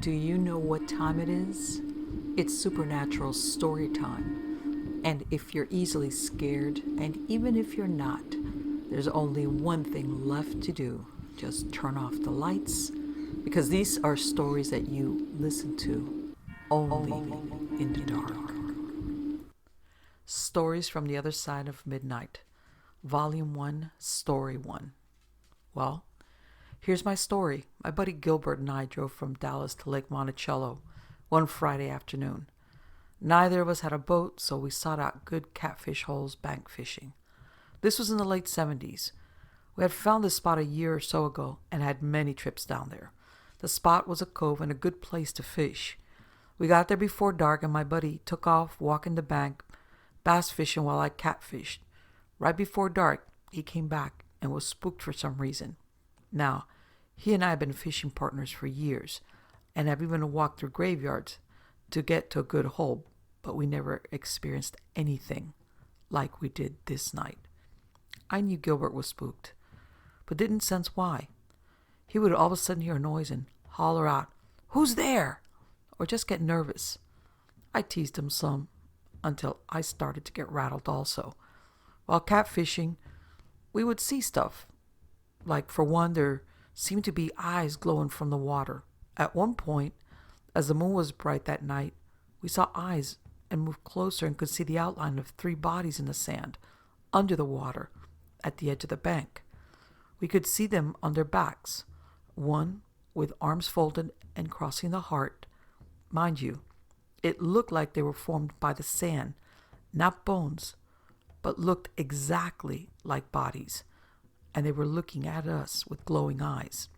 Do you know what time it is? It's supernatural story time. And if you're easily scared, and even if you're not, there's only one thing left to do. Just turn off the lights, because these are stories that you listen to only in the dark. Stories from the Other Side of Midnight, Volume 1, Story 1. Well, here's my story. My buddy Gilbert and I drove from Dallas to Lake Monticello one Friday afternoon. Neither of us had a boat, so we sought out good catfish holes bank fishing. This was in the late 70s. We had found this spot a year or so ago and had many trips down there. The spot was a cove and a good place to fish. We got there before dark and my buddy took off walking the bank, bass fishing while I catfished. Right before dark, he came back and was spooked for some reason. Now, he and I have been fishing partners for years and have even walked through graveyards to get to a good hole, but we never experienced anything like we did this night. I knew Gilbert was spooked, but didn't sense why. He would all of a sudden hear a noise and holler out, "Who's there?" or just get nervous. I teased him some until I started to get rattled also. While catfishing, we would see stuff. Like, for one, there seemed to be eyes glowing from the water. At one point, as the moon was bright that night, we saw eyes and moved closer and could see the outline of 3 bodies in the sand, under the water, at the edge of the bank. We could see them on their backs, one with arms folded and crossing the heart. Mind you, it looked like they were formed by the sand, not bones, but looked exactly like bodies, and they were looking at us with glowing eyes.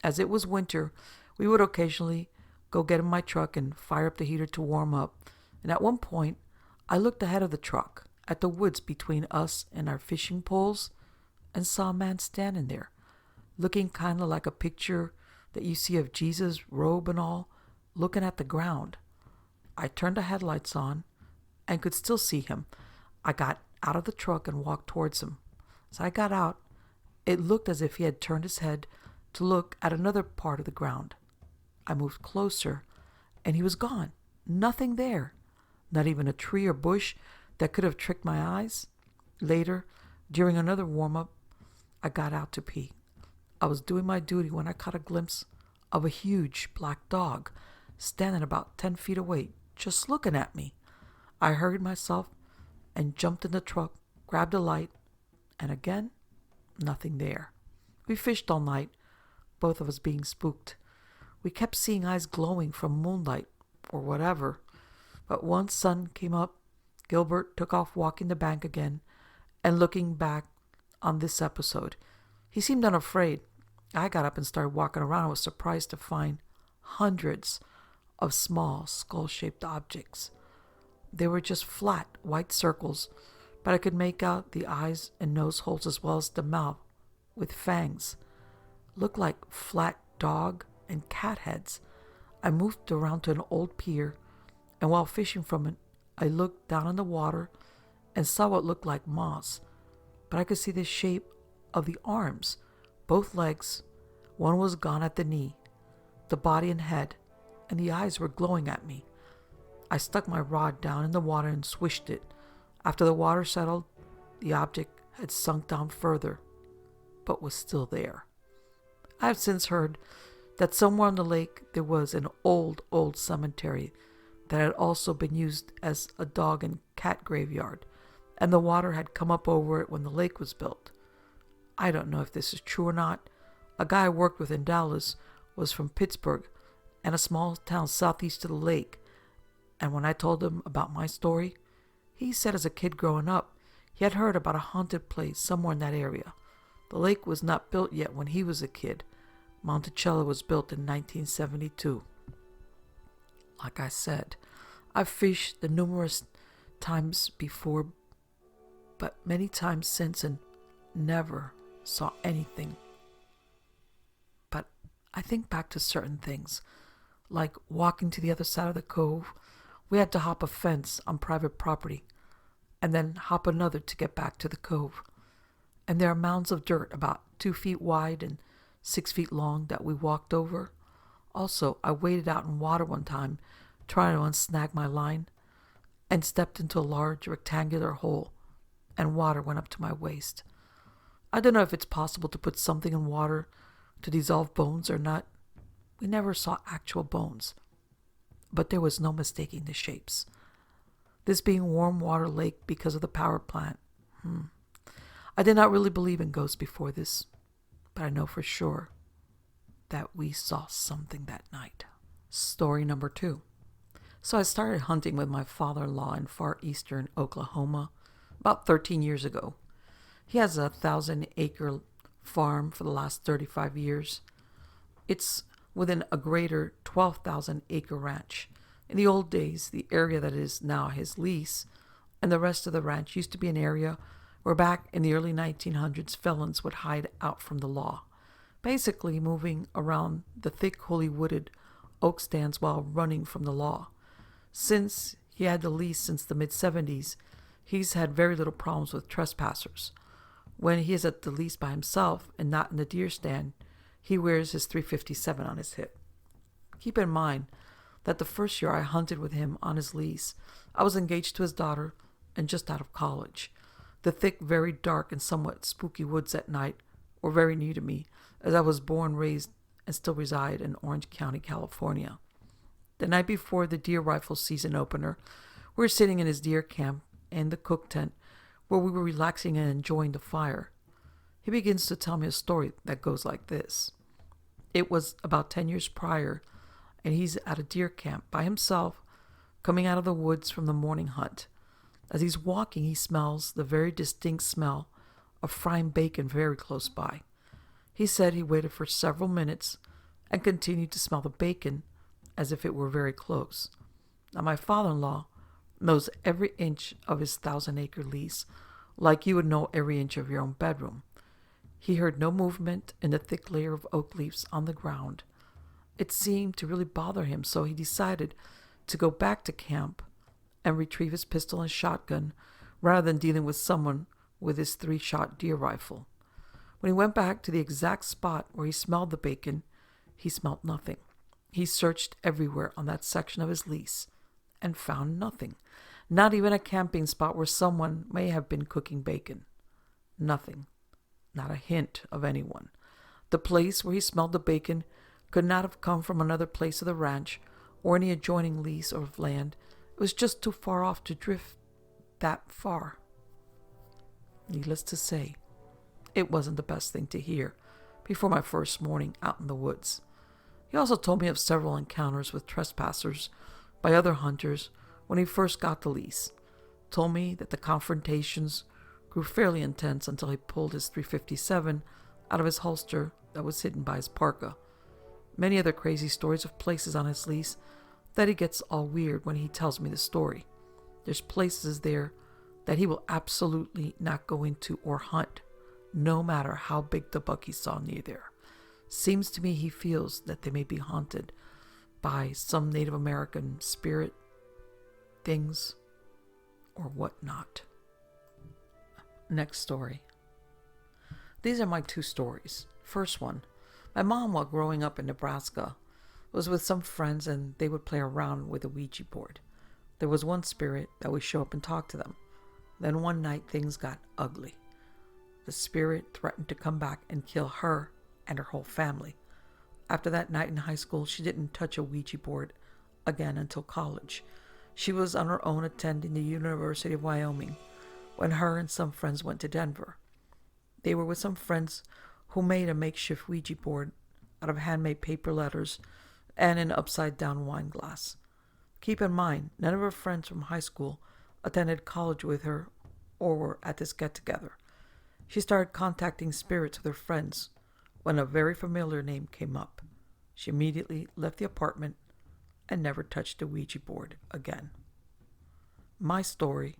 As it was winter, we would occasionally go get in my truck and fire up the heater to warm up, and at one point, I looked ahead of the truck at the woods between us and our fishing poles and saw a man standing there, looking kind of like a picture that you see of Jesus, robe and all, looking at the ground. I turned the headlights on and could still see him. I got out of the truck and walked towards him. As I got out, it looked as if he had turned his head to look at another part of the ground. I moved closer, and he was gone. Nothing there. Not even a tree or bush that could have tricked my eyes. Later, during another warm-up, I got out to pee. I was doing my duty when I caught a glimpse of a huge black dog standing about 10 feet away, just looking at me. I hurried myself and jumped in the truck, grabbed a light, and again, nothing there. We fished all night, both of us being spooked. We kept seeing eyes glowing from moonlight or whatever, but once sun came up, Gilbert took off walking the bank again, and looking back on this episode, he seemed unafraid. I got up and started walking around and was surprised to find hundreds of small skull-shaped objects. They were just flat, white circles, but I could make out the eyes and nose holes as well as the mouth with fangs. Looked like flat dog and cat heads. I moved around to an old pier, and while fishing from it, I looked down in the water and saw what looked like moss, but I could see the shape of the arms, both legs. One was gone at the knee, the body and head, and the eyes were glowing at me. I stuck my rod down in the water and swished it. After the water settled, the object had sunk down further, but was still there. I have since heard that somewhere on the lake there was an old cemetery that had also been used as a dog and cat graveyard, and the water had come up over it when the lake was built. I don't know if this is true or not. A guy I worked with in Dallas was from Pittsburgh and a small town southeast of the lake, and when I told him about my story, he said as a kid growing up, he had heard about a haunted place somewhere in that area. The lake was not built yet when he was a kid. Monticello was built in 1972. Like I said, I've fished the numerous times before, but many times since, and never saw anything. But I think back to certain things, like walking to the other side of the cove. We had to hop a fence on private property and then hop another to get back to the cove. And there are mounds of dirt about 2 feet wide and 6 feet long that we walked over. Also, I waded out in water one time, trying to unsnag my line, and stepped into a large rectangular hole, and water went up to my waist. I don't know if it's possible to put something in water to dissolve bones or not. We never saw actual bones, but there was no mistaking the shapes. This being warm water lake because of the power plant. I did not really believe in ghosts before this, but I know for sure that we saw something that night. Story number 2. So I started hunting with my father-in-law in far eastern Oklahoma about 13 years ago. He has a 1,000-acre farm for the last 35 years. It's within a greater 12,000-acre ranch. In the old days, the area that is now his lease and the rest of the ranch used to be an area where back in the early 1900s felons would hide out from the law, basically moving around the thick, holly wooded oak stands while running from the law. Since he had the lease since the mid-70s, he's had very little problems with trespassers. When he is at the lease by himself and not in the deer stand, he wears his 357 on his hip. Keep in mind that the first year I hunted with him on his lease, I was engaged to his daughter and just out of college. The thick, very dark, and somewhat spooky woods at night were very new to me, as I was born, raised, and still reside in Orange County, California. The night before the deer rifle season opener, we were sitting in his deer camp in the cook tent where we were relaxing and enjoying the fire. He begins to tell me a story that goes like this. It was about 10 years prior, and he's at a deer camp by himself, coming out of the woods from the morning hunt. As he's walking, he smells the very distinct smell of frying bacon very close by. He said he waited for several minutes and continued to smell the bacon as if it were very close. Now, my father-in-law knows every inch of his 1,000-acre lease like you would know every inch of your own bedroom. He heard no movement in the thick layer of oak leaves on the ground. It seemed to really bother him, so he decided to go back to camp and retrieve his pistol and shotgun rather than dealing with someone with his 3-shot deer rifle. When he went back to the exact spot where he smelled the bacon, he smelled nothing. He searched everywhere on that section of his lease and found nothing. Not even a camping spot where someone may have been cooking bacon. Nothing. Not a hint of anyone. The place where he smelled the bacon could not have come from another place of the ranch or any adjoining lease or of land. It was just too far off to drift that far. Needless to say, it wasn't the best thing to hear before my first morning out in the woods. He also told me of several encounters with trespassers by other hunters when he first got the lease. Told me that the confrontations grew fairly intense until he pulled his 357 out of his holster that was hidden by his parka. Many other crazy stories of places on his lease that he gets all weird when he tells me the story. There's places there that he will absolutely not go into or hunt, no matter how big the buck he saw near there. Seems to me he feels that they may be haunted by some Native American spirit, things, or whatnot. Next story. These are my 2 stories. First one. My mom, while growing up in Nebraska, was with some friends and they would play around with a Ouija board. There was one spirit that would show up and talk to them. Then one night things got ugly. The spirit threatened to come back and kill her and her whole family. After that night in high school, she didn't touch a Ouija board again until college. She was on her own attending the University of Wyoming when her and some friends went to Denver. They were with some friends who made a makeshift Ouija board out of handmade paper letters and an upside-down wine glass. Keep in mind, none of her friends from high school attended college with her or were at this get-together. She started contacting spirits with her friends when a very familiar name came up. She immediately left the apartment and never touched the Ouija board again. My story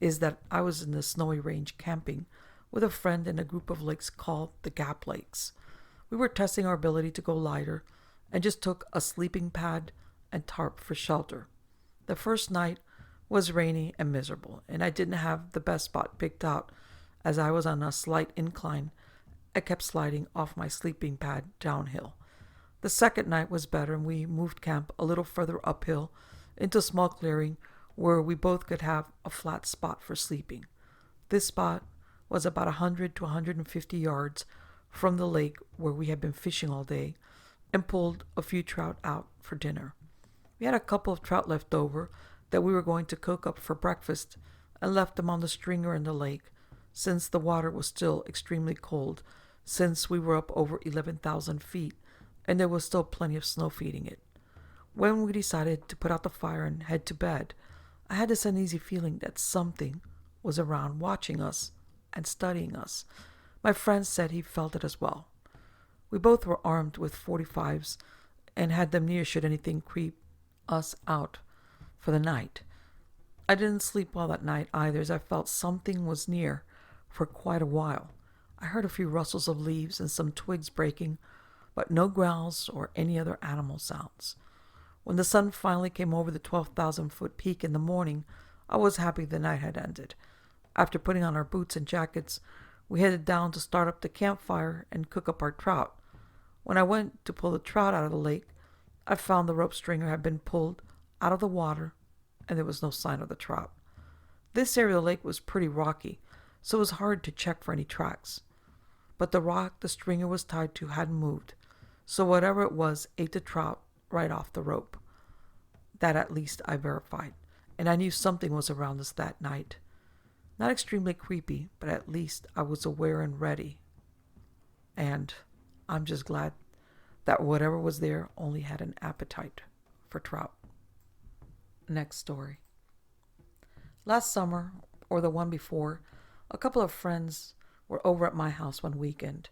is that I was in the Snowy Range camping with a friend in a group of lakes called the Gap Lakes. We were testing our ability to go lighter and just took a sleeping pad and tarp for shelter. The first night was rainy and miserable, and I didn't have the best spot picked out as I was on a slight incline. I kept sliding off my sleeping pad downhill. The second night was better, and we moved camp a little further uphill into a small clearing where we both could have a flat spot for sleeping. This spot was about 100 to 150 yards from the lake where we had been fishing all day and pulled a few trout out for dinner. We had a couple of trout left over that we were going to cook up for breakfast and left them on the stringer in the lake since the water was still extremely cold, since we were up over 11,000 feet and there was still plenty of snow feeding it. When we decided to put out the fire and head to bed, I had this uneasy feeling that something was around watching us and studying us. My friend said he felt it as well. We both were armed with 45s and had them near should anything creep us out for the night. I didn't sleep well that night either, as I felt something was near for quite a while. I heard a few rustles of leaves and some twigs breaking, but no growls or any other animal sounds. When the sun finally came over the 12,000-foot peak in the morning, I was happy the night had ended. After putting on our boots and jackets, we headed down to start up the campfire and cook up our trout. When I went to pull the trout out of the lake, I found the rope stringer had been pulled out of the water and there was no sign of the trout. This area of the lake was pretty rocky, so it was hard to check for any tracks. But the rock the stringer was tied to hadn't moved, so whatever it was ate the trout right off the rope. That at least I verified, and I knew something was around us that night. Not extremely creepy, but at least I was aware and ready. And I'm just glad that whatever was there only had an appetite for trout. Next story. Last summer, or the one before, a couple of friends were over at my house one weekend,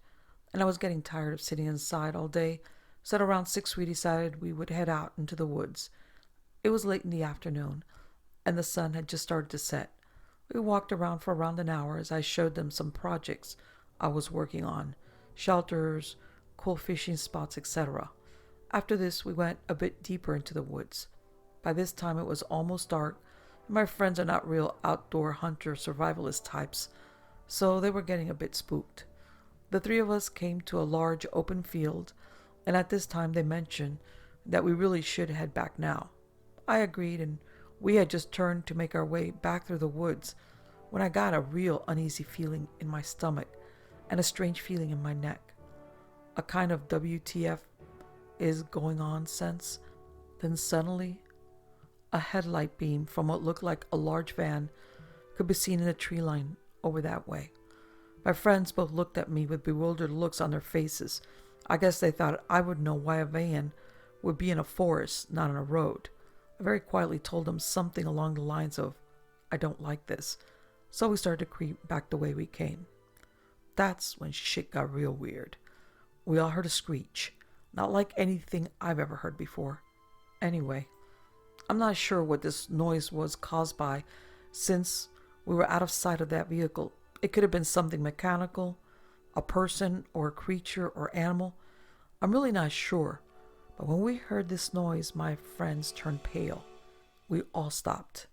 and I was getting tired of sitting inside all day, so at around 6 we decided we would head out into the woods. It was late in the afternoon, and the sun had just started to set. We walked around for around an hour as I showed them some projects I was working on, shelters, cool fishing spots, etc. After this, we went a bit deeper into the woods. By this time, it was almost dark, and my friends are not real outdoor hunter survivalist types, so they were getting a bit spooked. The three of us came to a large open field, and at this time they mentioned that we really should head back now. I agreed, and we had just turned to make our way back through the woods when I got a real uneasy feeling in my stomach and a strange feeling in my neck. A kind of WTF is going on sense. Then suddenly, a headlight beam from what looked like a large van could be seen in the tree line over that way. My friends both looked at me with bewildered looks on their faces. I guess they thought I would know why a van would be in a forest, not on a road. I very quietly told them something along the lines of, "I don't like this." So we started to creep back the way we came. That's when shit got real weird. We all heard a screech, not like anything I've ever heard before. Anyway, I'm not sure what this noise was caused by, since we were out of sight of that vehicle. It could have been something mechanical, a person or a creature or animal. I'm really not sure. But when we heard this noise, my friends turned pale. We all stopped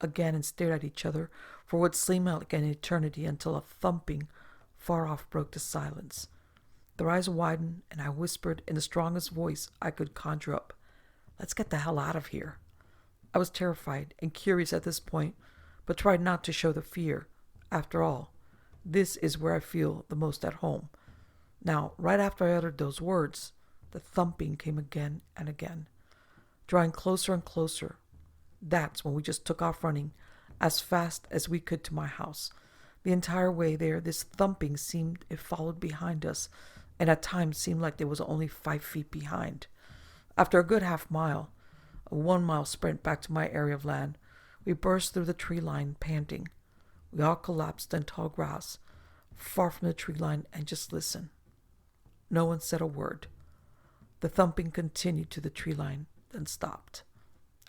again and stared at each other for what seemed like an eternity until a thumping far off broke the silence. Their eyes widened, and I whispered in the strongest voice I could conjure up, "Let's get the hell out of here." I was terrified and curious at this point, but tried not to show the fear. After all, this is where I feel the most at home. Now, right after I uttered those words, the thumping came again and again, drawing closer and closer. That's when we just took off running as fast as we could to my house. The entire way there, this thumping seemed it followed behind us, and at times seemed like there was only 5 feet behind. After a good half mile, a 1-mile sprint back to my area of land, we burst through the tree line, panting. We all collapsed in tall grass, far from the tree line, and just listened. No one said a word. The thumping continued to the tree line, then stopped.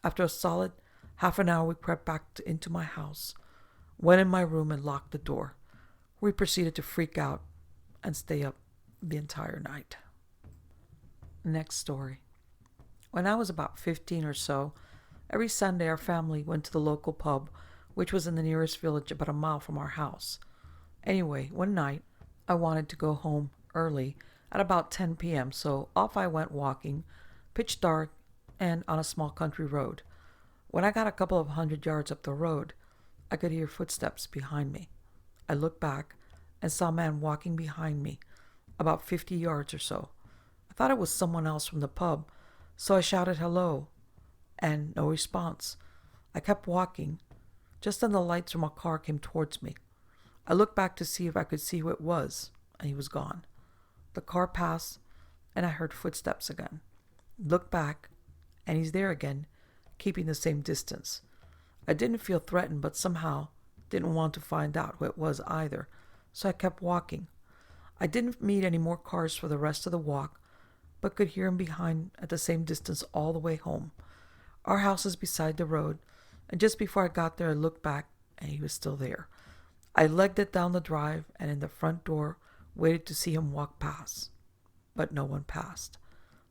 After a solid half an hour, we crept back into my house, went in my room, and locked the door. We proceeded to freak out and stay up the entire night. Next story. When I was about 15 or so, every Sunday our family went to the local pub, which was in the nearest village about a mile from our house. Anyway, one night, I wanted to go home early at about 10 p.m., so off I went walking, pitch dark and on a small country road. When I got a couple of 100 yards up the road, I could hear footsteps behind me. I looked back and saw a man walking behind me, about 50 yards or so. I thought it was someone else from the pub, so I shouted hello, and no response. I kept walking. Just then the lights from a car came towards me. I looked back to see if I could see who it was, and he was gone. The car passed, and I heard footsteps again. Looked back, and he's there again, keeping the same distance. I didn't feel threatened, but somehow didn't want to find out who it was either, so I kept walking. I didn't meet any more cars for the rest of the walk, but could hear him behind at the same distance all the way home. Our house is beside the road, and just before I got there, I looked back, and he was still there. I legged it down the drive, and in the front door, waited to see him walk past. But no one passed.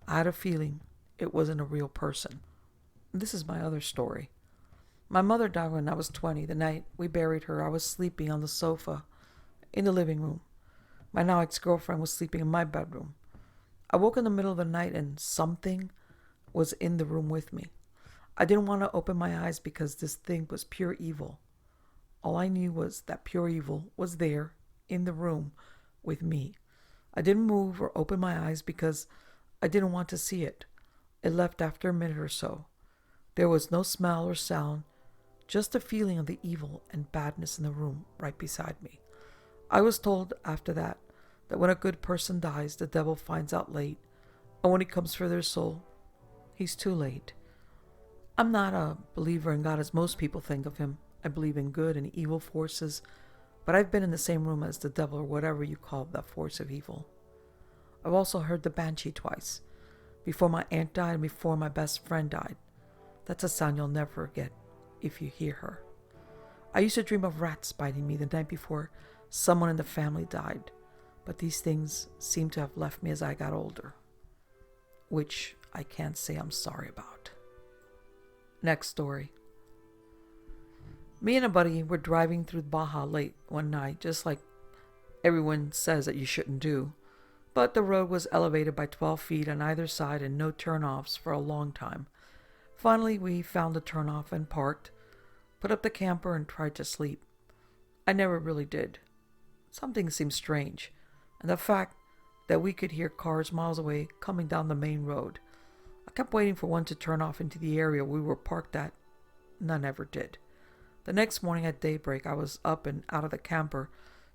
I had a feeling it wasn't a real person. This is my other story. My mother died when I was 20. The night we buried her, I was sleeping on the sofa in the living room. My now ex-girlfriend was sleeping in my bedroom. I woke in the middle of the night and something was in the room with me. I didn't want to open my eyes because this thing was pure evil. All I knew was that pure evil was there in the room with me. I didn't move or open my eyes because I didn't want to see it. It left after a minute or so. There was no smell or sound, just a feeling of the evil and badness in the room right beside me. I was told after that when a good person dies, the devil finds out late, and when he comes for their soul, he's too late. I'm not a believer in God as most people think of him. I believe in good and evil forces, but I've been in the same room as the devil or whatever you call that force of evil. I've also heard the banshee twice, before my aunt died and before my best friend died. That's a sound you'll never forget if you hear her. I used to dream of rats biting me the night before someone in the family died, but these things seem to have left me as I got older, which I can't say I'm sorry about. Next story. Me and a buddy were driving through Baja late one night, just like everyone says that you shouldn't do, but the road was elevated by 12 feet on either side and no turnoffs for a long time. Finally, we found a turnoff and parked, put up the camper, and tried to sleep. I never really did. Something seemed strange, and the fact that we could hear cars miles away coming down the main road. I kept waiting for one to turn off into the area we were parked at. None ever did. The next morning at daybreak, I was up and out of the camper,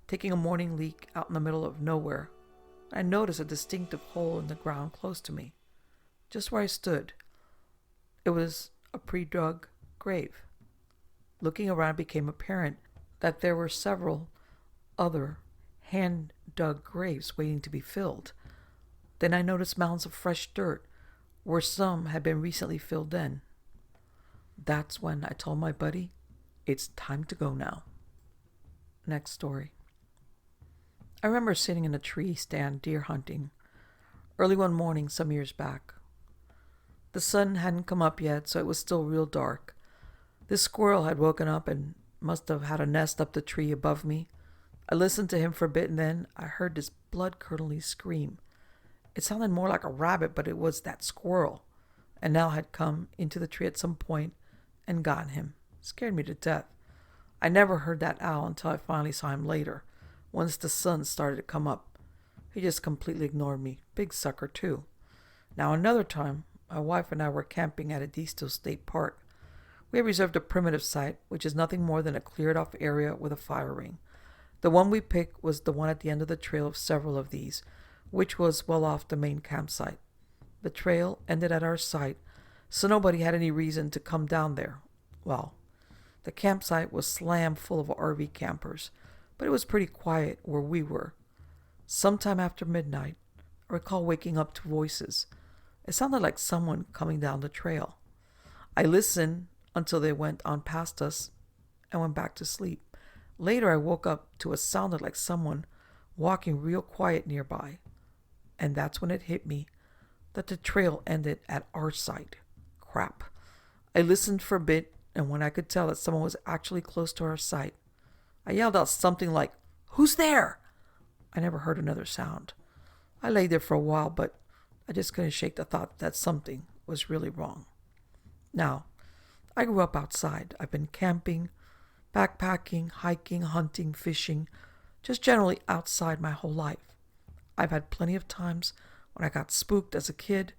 taking a morning leak out in the middle of nowhere. I noticed a distinctive hole in the ground close to me, just where I stood. It was a pre-dug grave. Looking around, it became apparent that there were several other hand-dug graves waiting to be filled. Then I noticed mounds of fresh dirt where some had been recently filled in. That's when I told my buddy, it's time to go now. Next story. I remember sitting in a tree stand deer hunting early one morning some years back. The sun hadn't come up yet, so it was still real dark. This squirrel had woken up and must have had a nest up the tree above me. I listened to him for a bit, and then I heard this blood-curdling scream. It sounded more like a rabbit, but it was that squirrel, and now had come into the tree at some point and gotten him. Scared me to death. I never heard that owl until I finally saw him later, once the sun started to come up. He just completely ignored me. Big sucker, too. Now, another time, my wife and I were camping at Edisto State Park. We had reserved a primitive site, which is nothing more than a cleared-off area with a fire ring. The one we picked was the one at the end of the trail of several of these, which was well off the main campsite. The trail ended at our site, so nobody had any reason to come down there. Well, the campsite was slammed full of RV campers, but it was pretty quiet where we were. Sometime after midnight, I recall waking up to voices. It sounded like someone coming down the trail. I listened until they went on past us and went back to sleep. Later, I woke up to what sounded like someone walking real quiet nearby. And that's when it hit me that the trail ended at our site. Crap. I listened for a bit, and when I could tell that someone was actually close to our site, I yelled out something like, "Who's there?" I never heard another sound. I lay there for a while, but I just couldn't shake the thought that something was really wrong. Now, I grew up outside. I've been camping, backpacking, hiking, hunting, fishing, just generally outside my whole life. I've had plenty of times when I got spooked as a kid,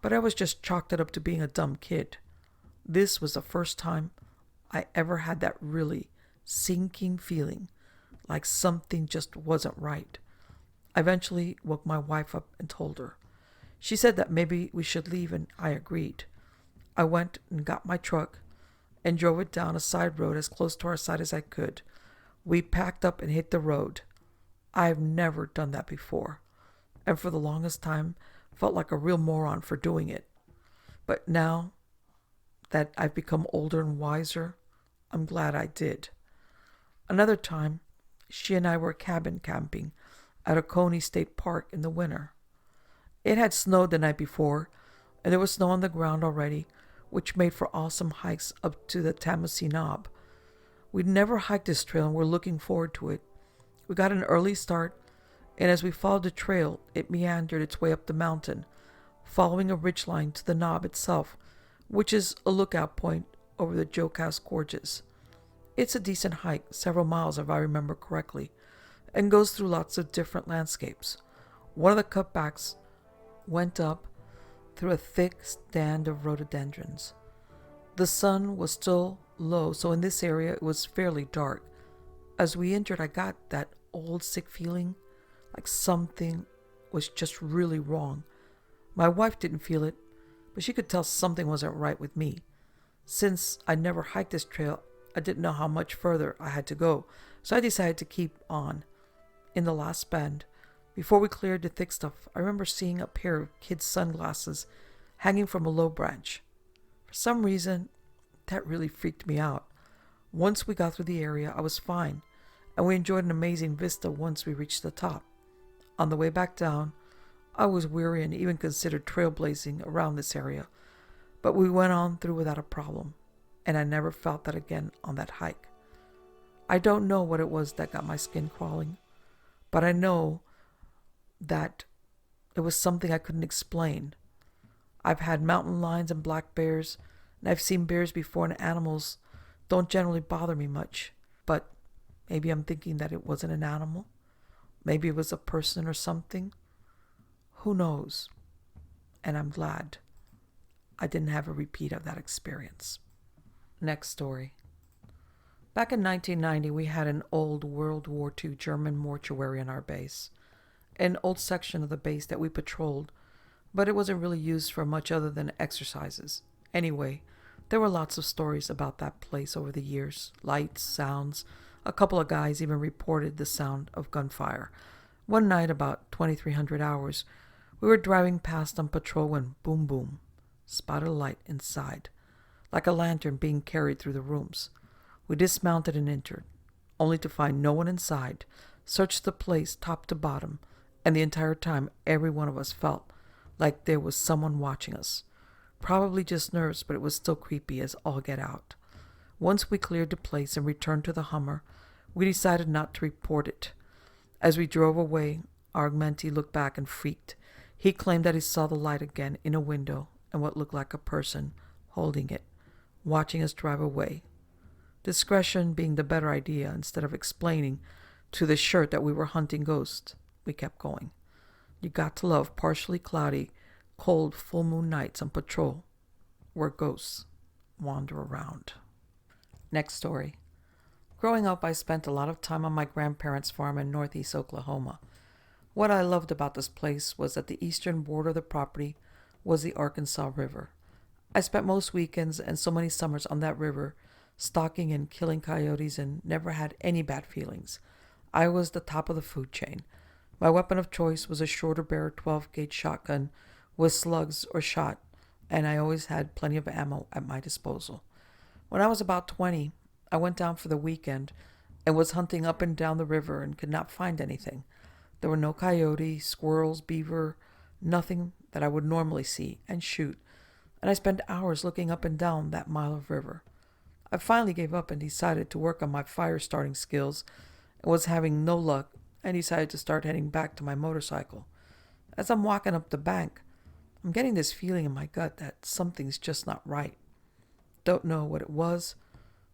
but I was just chalked it up to being a dumb kid. This was the first time I ever had that really sinking feeling like something just wasn't right. I eventually woke my wife up and told her. She said that maybe we should leave, and I agreed. I went and got my truck and drove it down a side road as close to our side as I could. We packed up and hit the road. I've never done that before, and for the longest time felt like a real moron for doing it. But now that I've become older and wiser, I'm glad I did. Another time, she and I were cabin camping at Oconee State Park in the winter. It had snowed the night before, and there was snow on the ground already, which made for awesome hikes up to the Tamasee Knob. We'd never hiked this trail and were looking forward to it. We got an early start, and as we followed the trail, it meandered its way up the mountain, following a ridgeline to the knob itself, which is a lookout point over the Jocass Gorges. It's a decent hike, several miles if I remember correctly, and goes through lots of different landscapes. One of the cutbacks went up through a thick stand of rhododendrons. The sun was still low, so in this area it was fairly dark. As we entered, I got that old sick feeling, like something was just really wrong. My wife didn't feel it, but she could tell something wasn't right with me. Since I never hiked this trail, I didn't know how much further I had to go, so I decided to keep on. In the last bend, before we cleared the thick stuff, I remember seeing a pair of kids' sunglasses hanging from a low branch. For some reason, that really freaked me out. Once we got through the area, I was fine, and we enjoyed an amazing vista once we reached the top. On the way back down, I was weary and even considered trailblazing around this area, but we went on through without a problem, and I never felt that again on that hike. I don't know what it was that got my skin crawling, but I know that it was something I couldn't explain. I've had mountain lions and black bears, and I've seen bears before, and animals don't generally bother me much, but maybe I'm thinking that it wasn't an animal. Maybe it was a person or something. Who knows? And I'm glad I didn't have a repeat of that experience. Next story. Back in 1990, we had an old World War II German mortuary on our base. An old section of the base that we patrolled, but it wasn't really used for much other than exercises. Anyway, there were lots of stories about that place over the years. Lights, sounds. A couple of guys even reported the sound of gunfire. One night, about 2300 hours, we were driving past on patrol when boom boom, spotted a light inside, like a lantern being carried through the rooms. We dismounted and entered, only to find no one inside, searched the place top to bottom, and the entire time every one of us felt like there was someone watching us. Probably just nerves, but it was still creepy as all get out. Once we cleared the place and returned to the Hummer, we decided not to report it. As we drove away, our mentee looked back and freaked. He claimed that he saw the light again in a window and what looked like a person holding it, watching us drive away. Discretion being the better idea, instead of explaining to the shirt that we were hunting ghosts, we kept going. You got to love partially cloudy, cold full moon nights on patrol where ghosts wander around. Next story. Growing up, I spent a lot of time on my grandparents' farm in northeast Oklahoma. What I loved about this place was that the eastern border of the property was the Arkansas River. I spent most weekends and so many summers on that river, stalking and killing coyotes, and never had any bad feelings. I was the top of the food chain. My weapon of choice was a shorter barrel 12-gauge shotgun with slugs or shot, and I always had plenty of ammo at my disposal. When I was about 20, I went down for the weekend and was hunting up and down the river and could not find anything. There were no coyotes, squirrels, beaver, nothing that I would normally see and shoot, and I spent hours looking up and down that mile of river. I finally gave up and decided to work on my fire starting skills and was having no luck and decided to start heading back to my motorcycle. As I'm walking up the bank, I'm getting this feeling in my gut that something's just not right. Don't know what it was,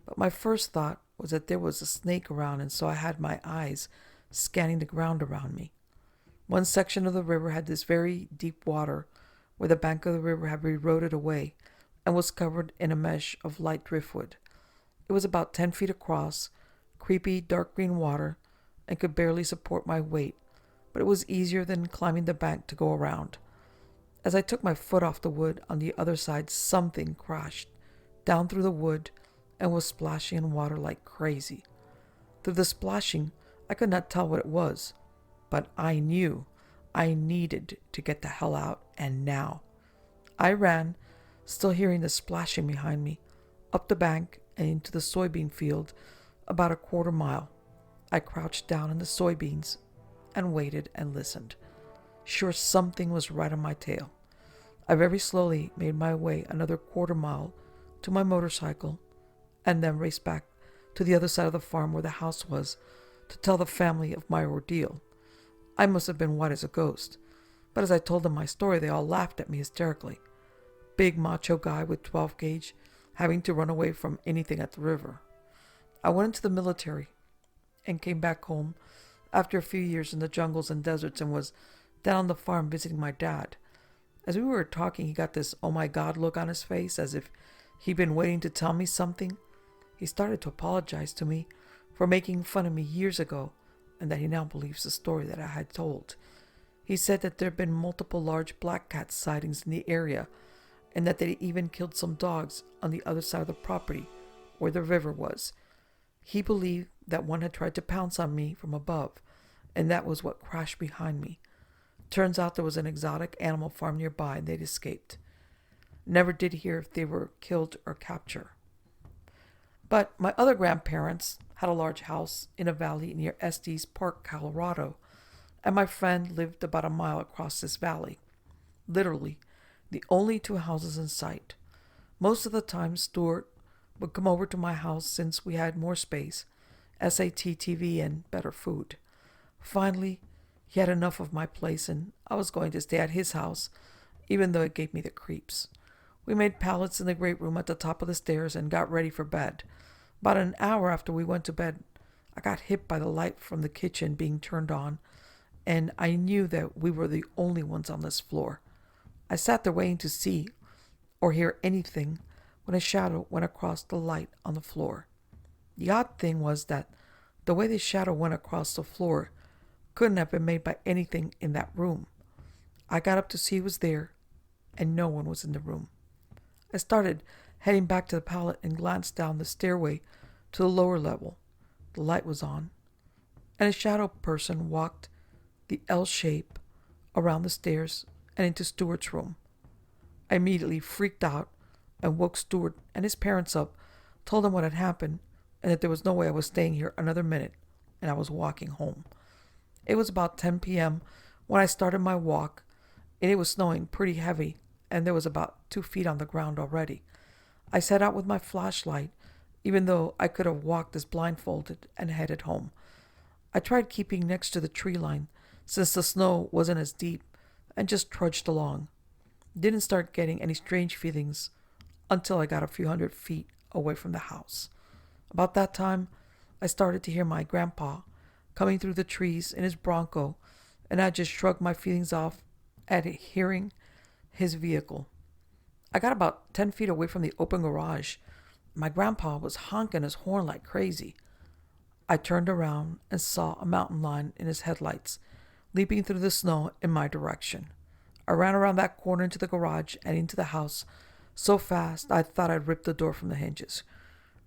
but my first thought was that there was a snake around, and so I had my eyes scanning the ground around me. One section of the river had this very deep water where the bank of the river had eroded away and was covered in a mesh of light driftwood. It was about 10 feet across, creepy dark green water, and could barely support my weight, but it was easier than climbing the bank to go around. As I took my foot off the wood on the other side, something crashed down through the wood and was splashing in water like crazy. Through the splashing, I could not tell what it was, but I knew I needed to get the hell out, and now. I ran, still hearing the splashing behind me, up the bank and into the soybean field about a quarter mile. I crouched down in the soybeans and waited and listened, sure something was right on my tail. I very slowly made my way another quarter mile to my motorcycle and then raced back to the other side of the farm where the house was to tell the family of my ordeal. I must have been white as a ghost, but as I told them my story, they all laughed at me hysterically. Big macho guy with 12 gauge having to run away from anything at the river. I went into the military and came back home after a few years in the jungles and deserts and was down on the farm visiting my dad. As we were talking, he got this oh my god look on his face as if he'd been waiting to tell me something. He started to apologize to me for making fun of me years ago and that he now believes the story that I had told. He said that there had been multiple large black cat sightings in the area and that they even killed some dogs on the other side of the property where the river was. He believed that one had tried to pounce on me from above, and that was what crashed behind me. Turns out there was an exotic animal farm nearby and they'd escaped. Never did hear if they were killed or captured. But my other grandparents had a large house in a valley near Estes Park, Colorado, and my friend lived about a mile across this valley. Literally, the only two houses in sight. Most of the time, Stuart would come over to my house since we had more space, SAT TV, and better food. Finally, he had enough of my place and I was going to stay at his house, even though it gave me the creeps. We made pallets in the great room at the top of the stairs and got ready for bed. About an hour after we went to bed, I got hit by the light from the kitchen being turned on, and I knew that we were the only ones on this floor. I sat there waiting to see or hear anything when a shadow went across the light on the floor. The odd thing was that the way the shadow went across the floor couldn't have been made by anything in that room. I got up to see who was there, and no one was in the room. I started heading back to the pallet and glanced down the stairway to the lower level. The light was on, and a shadow person walked the L shape around the stairs and into Stuart's room. I immediately freaked out and woke Stuart and his parents up, told them what had happened, and that there was no way I was staying here another minute, and I was walking home. It was about 10 p.m. when I started my walk, and it was snowing pretty heavy, and there was about 2 feet on the ground already. I set out with my flashlight, even though I could have walked this blindfolded, and headed home. I tried keeping next to the tree line, since the snow wasn't as deep, and just trudged along. Didn't start getting any strange feelings until I got a few hundred feet away from the house. About that time, I started to hear my grandpa coming through the trees in his Bronco, and I just shrugged my feelings off at hearing his vehicle. I got about 10 feet away from the open garage. My grandpa was honking his horn like crazy. I turned around and saw a mountain lion in his headlights, leaping through the snow in my direction. I ran around that corner into the garage and into the house so fast I thought I'd rip the door from the hinges.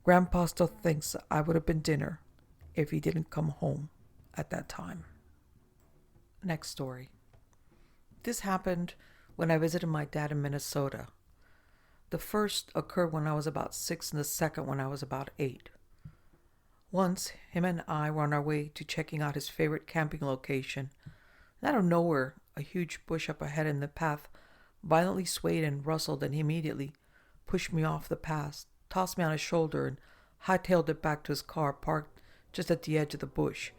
Grandpa still thinks I would have been dinner if he didn't come home at that time. Next story. This happened when I visited my dad in Minnesota. The first occurred when I was about 6 and the second when I was about 8. Once, him and I were on our way to checking out his favorite camping location. And out of nowhere, a huge bush up ahead in the path violently swayed and rustled, and he immediately pushed me off the path, tossed me on his shoulder, and hightailed it back to his car parked just at the edge of the bush.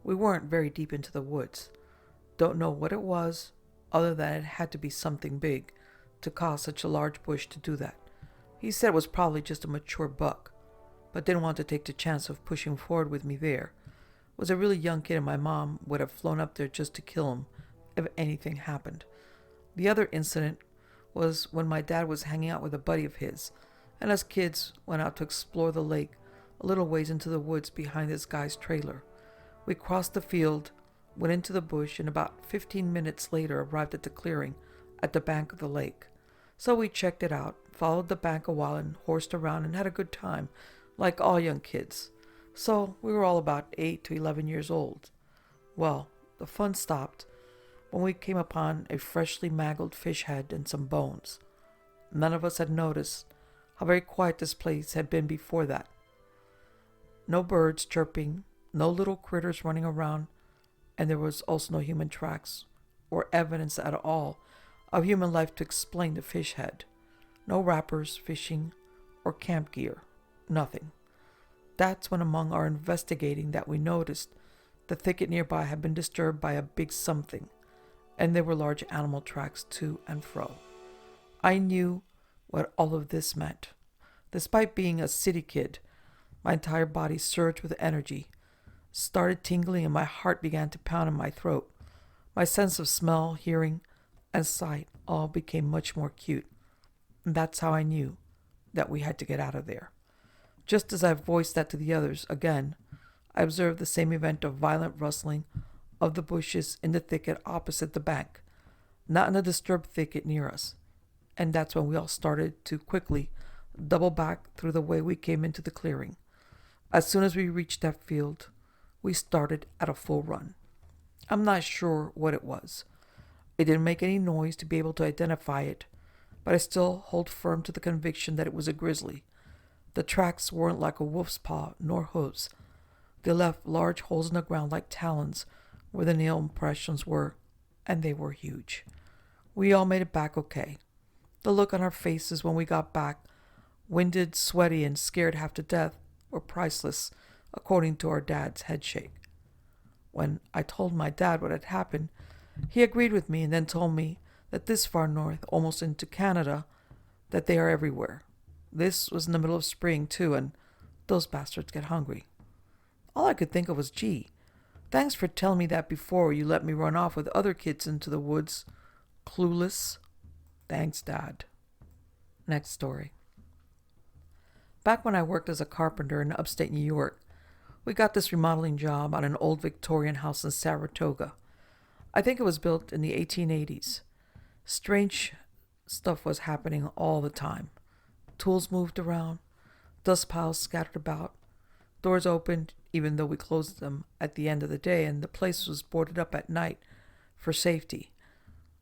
We weren't very deep into the woods. Don't know what it was other than it had to be something big to cause such a large bush to do that. He said it was probably just a mature buck, but didn't want to take the chance of pushing forward with me there. Was a really young kid and my mom would have flown up there just to kill him if anything happened. The other incident was when my dad was hanging out with a buddy of his, and us kids went out to explore the lake a little ways into the woods behind this guy's trailer. We crossed the field, went into the bush, and about 15 minutes later arrived at the clearing at the bank of the lake. So we checked it out, followed the bank a while and horsed around and had a good time, like all young kids. So we were all about 8 to 11 years old. Well, the fun stopped when we came upon a freshly mangled fish head and some bones. None of us had noticed how very quiet this place had been before that. No birds chirping, no little critters running around, and there was also no human tracks or evidence at all of human life to explain the fish head. No wrappers, fishing, or camp gear. Nothing. That's when among our investigating that we noticed the thicket nearby had been disturbed by a big something, and there were large animal tracks to and fro. I knew what all of this meant. Despite being a city kid, my entire body surged with energy, started tingling, and my heart began to pound in my throat. My sense of smell, hearing, and sight all became much more acute. And that's how I knew that we had to get out of there. Just as I voiced that to the others, again, I observed the same event of violent rustling of the bushes in the thicket opposite the bank, not in the disturbed thicket near us. And that's when we all started to quickly double back through the way we came into the clearing. As soon as we reached that field, we started at a full run. I'm not sure what it was. It didn't make any noise to be able to identify it, but I still hold firm to the conviction that it was a grizzly. The tracks weren't like a wolf's paw nor hooves. They left large holes in the ground like talons where the nail impressions were, and they were huge. We all made it back okay. The look on our faces when we got back, winded, sweaty, and scared half to death, were priceless, according to our dad's headshake. When I told my dad what had happened, he agreed with me and then told me that this far north, almost into Canada, that they are everywhere. This was in the middle of spring, too, and those bastards get hungry. All I could think of was, gee, thanks for telling me that before you let me run off with other kids into the woods. Clueless. Thanks, Dad. Next story. Back when I worked as a carpenter in upstate New York, we got this remodeling job on an old Victorian house in Saratoga. I think it was built in the 1880s. Strange stuff was happening all the time. Tools moved around, dust piles scattered about, doors opened even though we closed them at the end of the day, and the place was boarded up at night for safety.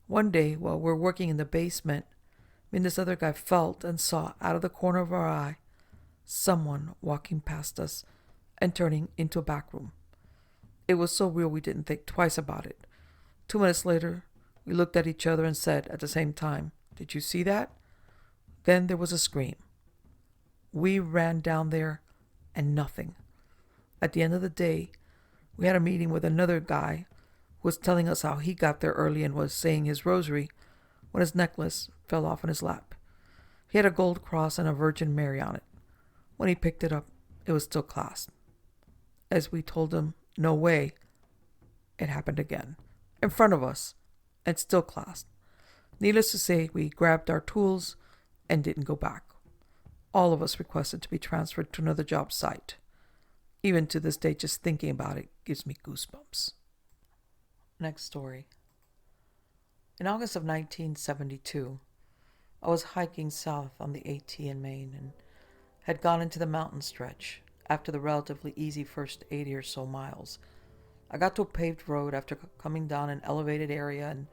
One day, while we're working in the basement, me and this other guy felt and saw out of the corner of our eye someone walking past us and turning into a back room. It was so real we didn't think twice about it. 2 minutes later, we looked at each other and said at the same time, "Did you see that?" Then there was a scream. We ran down there and nothing. At the end of the day, we had a meeting with another guy who was telling us how he got there early and was saying his rosary when his necklace fell off in his lap. He had a gold cross and a Virgin Mary on it. When he picked it up, it was still clasped. As we told him, no way, it happened again, in front of us, and still clasped. Needless to say, we grabbed our tools and didn't go back. All of us requested to be transferred to another job site. Even to this day, just thinking about it gives me goosebumps. Next story. In August of 1972, I was hiking south on the AT in Maine and had gone into the mountain stretch after the relatively easy first 80 or so miles. I got to a paved road after coming down an elevated area and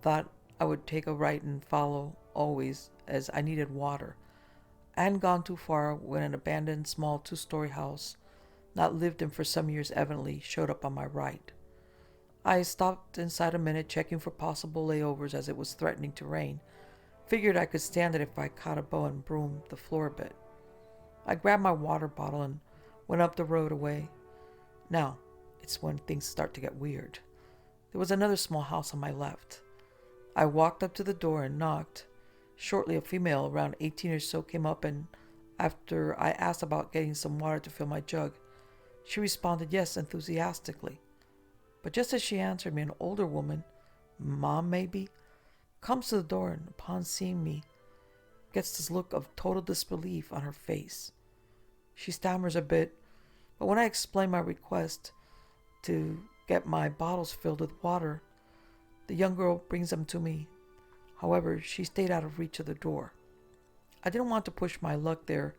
thought I would take a right and follow always as I needed water. I hadn't gone too far when an abandoned small 2-story house, not lived in for some years evidently, showed up on my right. I stopped inside a minute checking for possible layovers as it was threatening to rain. Figured I could stand it if I caught a bow and broomed the floor a bit. I grabbed my water bottle and went up the road away. Now, it's when things start to get weird. There was another small house on my left. I walked up to the door and knocked. Shortly, a female around 18 or so came up, and after I asked about getting some water to fill my jug, she responded yes enthusiastically. But just as she answered me, an older woman, mom maybe, comes to the door and upon seeing me, gets this look of total disbelief on her face. She stammers a bit, but when I explain my request to get my bottles filled with water, the young girl brings them to me. However, she stayed out of reach of the door. I didn't want to push my luck there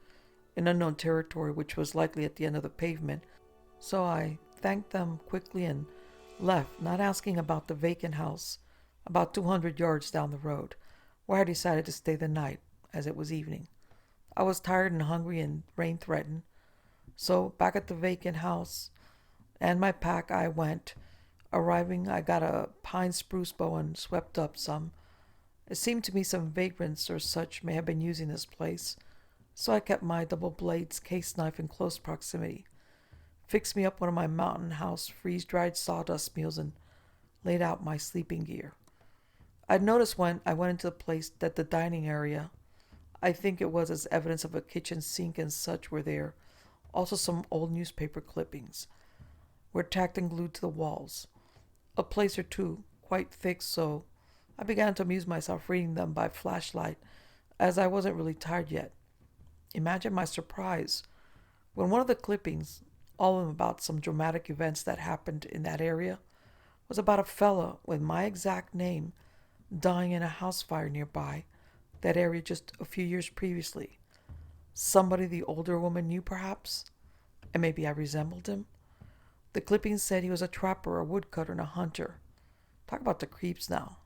in unknown territory, which was likely at the end of the pavement, so I thanked them quickly and left, not asking about the vacant house about 200 yards down the road, where I decided to stay the night, as it was evening. I was tired and hungry and rain threatened, so back at the vacant house and my pack I went. Arriving, I got a pine spruce bow and swept up some. It seemed to me some vagrants or such may have been using this place, so I kept my double blades case knife in close proximity, fixed me up one of my mountain house freeze-dried sawdust meals, and laid out my sleeping gear. I'd noticed when I went into the place that the dining area, I think it was as evidence of a kitchen sink and such were there. Also some old newspaper clippings were tacked and glued to the walls. A place or two, quite thick, so I began to amuse myself reading them by flashlight, as I wasn't really tired yet. Imagine my surprise when one of the clippings, all of them about some dramatic events that happened in that area, was about a fella with my exact name dying in a house fire nearby that area just a few years previously. Somebody the older woman knew, perhaps, and maybe I resembled him. The clipping said he was a trapper, a woodcutter, and a hunter. Talk about the creeps now.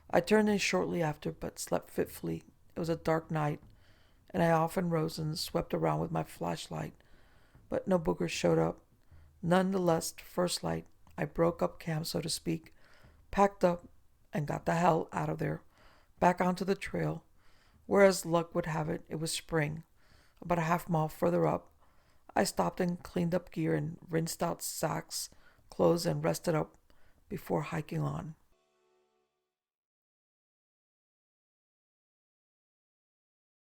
I turned in shortly after, but slept fitfully. It was a dark night, and I often rose and swept around with my flashlight, but no boogers showed up. Nonetheless, first light, I broke up camp, so to speak, packed up, and got the hell out of there, back onto the trail, where, as luck would have it, it was spring. About a half mile further up, I stopped and cleaned up gear and rinsed out sacks, clothes, and rested up before hiking on.